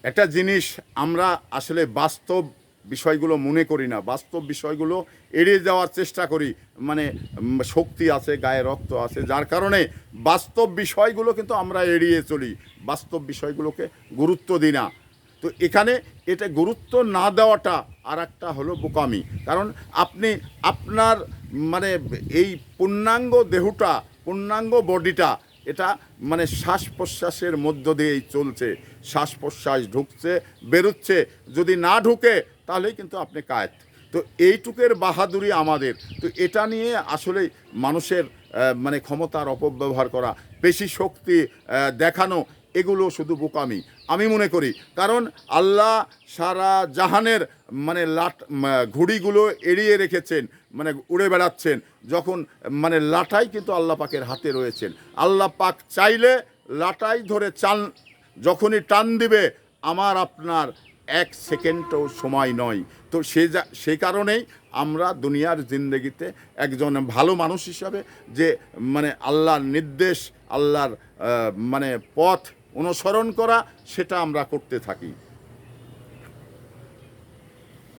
একটা জিনিস আমরা আসলে বাস্তব বিষয়গুলো মনে করি না, বাস্তব বিষয়গুলো এড়িয়ে যাওয়ার চেষ্টা করি। মানে শক্তি আছে, গায়ে রক্ত আছে, যার কারণে বাস্তব বিষয়গুলো কিন্তু আমরা এড়িয়ে চলি, বাস্তব বিষয়গুলোকে গুরুত্ব দিই না। তো এখানে এটা গুরুত্ব না দেওয়াটা আর একটা হলো বোকামি। কারণ আপনি আপনার মানে এই পূর্ণাঙ্গ দেহটা, পূর্ণাঙ্গ বডিটা, এটা মানে শ্বাস প্রশ্বাসের মধ্য দিয়েই চলছে। শ্বাস প্রশ্বাস ঢুকছে, বেরোচ্ছে। যদি না ঢুকে তাহলেই কিন্তু আপনি কায়েত। তো এইটুকের বাহাদুরি আমাদের। তো এটা নিয়ে আসলে মানুষের মানে ক্ষমতার অপব্যবহার করা, পেশি শক্তি দেখানো, এগুলো শুধু বোকামি আমি মনে করি। কারণ আল্লাহ সারা জাহানের মানে ঘুড়িগুলো এড়িয়ে রেখেছেন, মানে উড়ে বেড়াচ্ছেন যখন, মানে লাটাই কিন্তু আল্লাহ পাকের হাতে রয়েছেন। আল্লাহ পাক চাইলে লাটাই ধরে যখনই টান দিবে, আমার আপনার এক সেকেন্ডও সময় নয়। তো সে কারণেই আমরা দুনিয়ার জিন্দেগিতে একজন ভালো মানুষ হিসাবে যে মানে আল্লাহর নির্দেশ, আল্লাহর মানে পথ অনুসরণ করা, সেটা আমরা করতে থাকি।